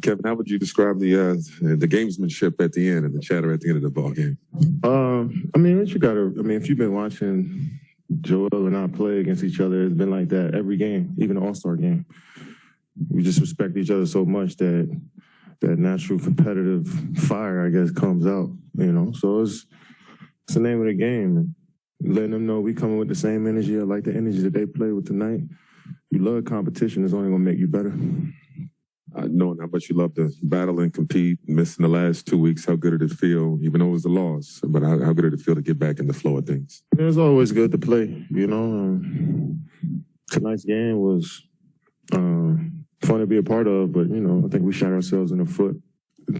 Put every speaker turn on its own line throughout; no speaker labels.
Kevin, how would you describe the gamesmanship at the end and the chatter at the end of the ball game?
If you've been watching Joel and I play against each other, it's been like that every game, even the All-Star game. We just respect each other so much that natural competitive fire, I guess, comes out, So it's the name of the game. Letting them know we coming with the same energy. I like the energy that they play with tonight. You love competition. It's only going to make you better.
Knowing how much you love to battle and compete, missing the last 2 weeks, how good did it feel, even though it was a loss, but how good did it feel to get back in the flow of things?
It's always good to play, Tonight's game was fun to be a part of, but, I think we shot ourselves in the foot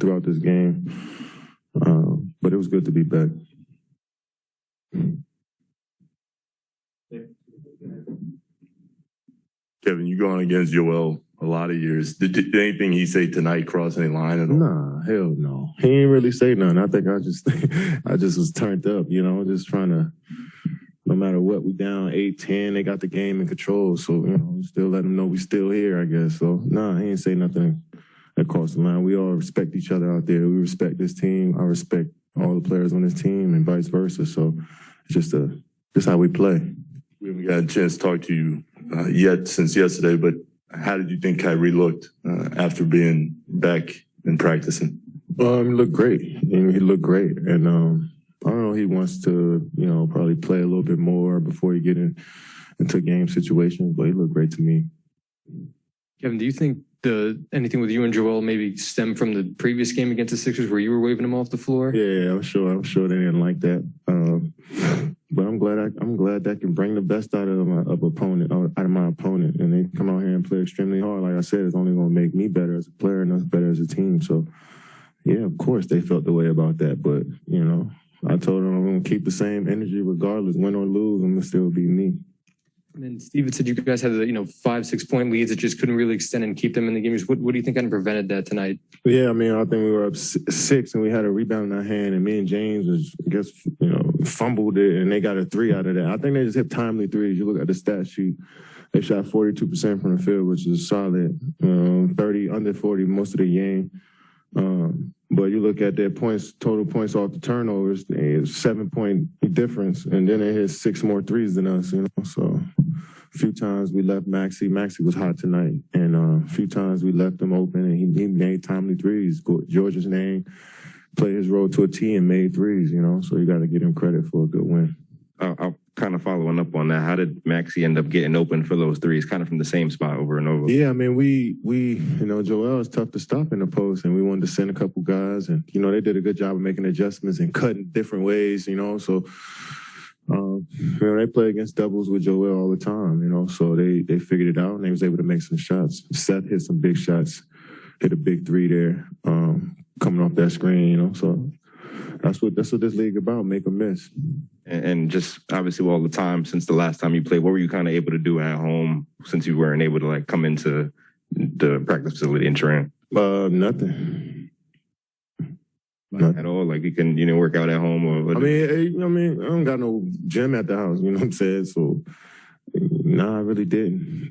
throughout this game. But it was good to be back.
Kevin, you going against Joel a lot of years. Did anything he say tonight cross any line at all?
Nah, hell no. He ain't really say nothing. I think I just was turned up, just trying to, no matter what, we down 8-10, they got the game in control. So, still let them know we still here, I guess. So, nah, he ain't say nothing that crossed the line. We all respect each other out there. We respect this team. I respect all the players on this team and vice versa. So, it's just how we play.
We haven't got a chance to talk to you yet since yesterday, but how did you think Kyrie looked after being back and practicing?
He looked great. He looked great. And I don't know, he wants to, probably play a little bit more before he get into game situations, but he looked great to me.
Kevin, do you think anything with you and Joel maybe stemmed from the previous game against the Sixers where you were waving him off the floor?
Yeah, I'm sure they didn't like that. But I'm glad that can bring the best out of my opponent, and they come out here and play extremely hard. Like I said, it's only going to make me better as a player and us better as a team. So, yeah, of course they felt the way about that. But I told them I'm going to keep the same energy regardless, win or lose. I'm going to still be me.
And then Steven said you guys had 5-6 point leads that just couldn't really extend and keep them in the game. What do you think kind of prevented that tonight?
Yeah, I think we were up 6 and we had a rebound in our hand, and me and James fumbled it, and they got a 3 out of that. I think they just hit timely threes. You look at the stat sheet, they shot 42% from the field, which is solid. 30 under 40 most of the game. But you look at their total points off the turnovers, it's 7-point difference, and then they hit 6 more threes than us, So a few times we left Maxey. Maxey was hot tonight, and a few times we left him open, and he made timely threes. George's name played his role to a T and made threes, So you got to give him credit for a good win.
I'll kind of following up on that. How did Maxey end up getting open for those threes, kind of from the same spot over and over?
Yeah, we Joel is tough to stop in the post, and we wanted to send a couple guys, and they did a good job of making adjustments and cutting different ways, So they play against doubles with Joel all the time, So they figured it out, and they was able to make some shots. Seth hit some big shots, hit a big 3 there, coming off that screen, So that's what this league about, make a miss.
And just obviously all the time since the last time you played, what were you kind of able to do at home since you weren't able to come into the practice facility in Durant?
Nothing.
Not at all? Like you can, work out at home or?
I don't got no gym at the house, you know what I'm saying? So, I really didn't,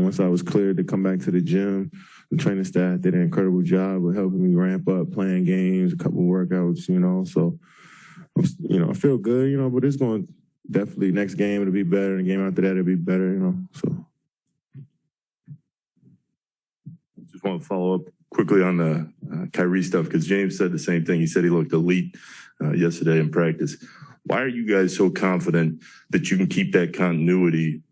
once I was cleared to come back to the gym, the training staff did an incredible job of helping me ramp up, playing games, a couple of workouts, so, I feel good, but it's going to definitely next game it'll be better, and the game after that it'll be better, so.
Just want to follow up quickly on the Kyrie stuff, because James said the same thing. He said he looked elite yesterday in practice. Why are you guys so confident that you can keep that continuity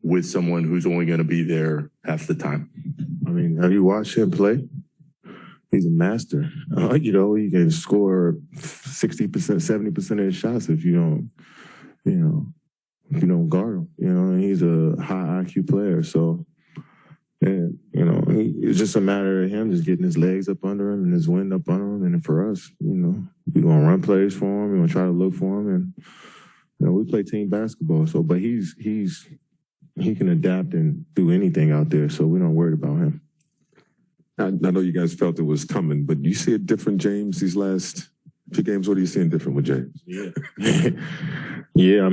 with someone who's only going to be there half the time?
Have you watched him play? He's a master. He can score 60%, 70% of his shots if you don't guard him. And he's a high IQ player. So, it's just a matter of him just getting his legs up under him and his wind up under him. And for us, we're going to run plays for him. We're going to try to look for him. And, we play team basketball. So, but he can adapt and do anything out there. So we're not worried about him.
I know you guys felt it was coming, but do you see a different James these last 2 games? What are you seeing different with James?
Yeah. You're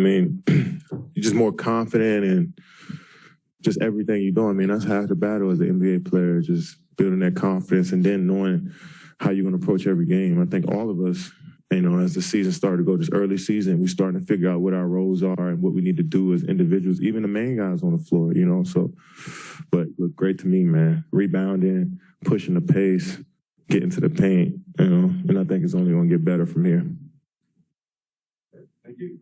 just more confident and just everything you're doing. I mean, that's half the battle as an NBA player, just building that confidence and then knowing how you're going to approach every game. I think all of us, as the season started to go, this early season, we're starting to figure out what our roles are and what we need to do as individuals, even the main guys on the floor, so, but look great to me, man. Rebounding, pushing the pace, getting to the paint, and I think it's only going to get better from here.
Thank you.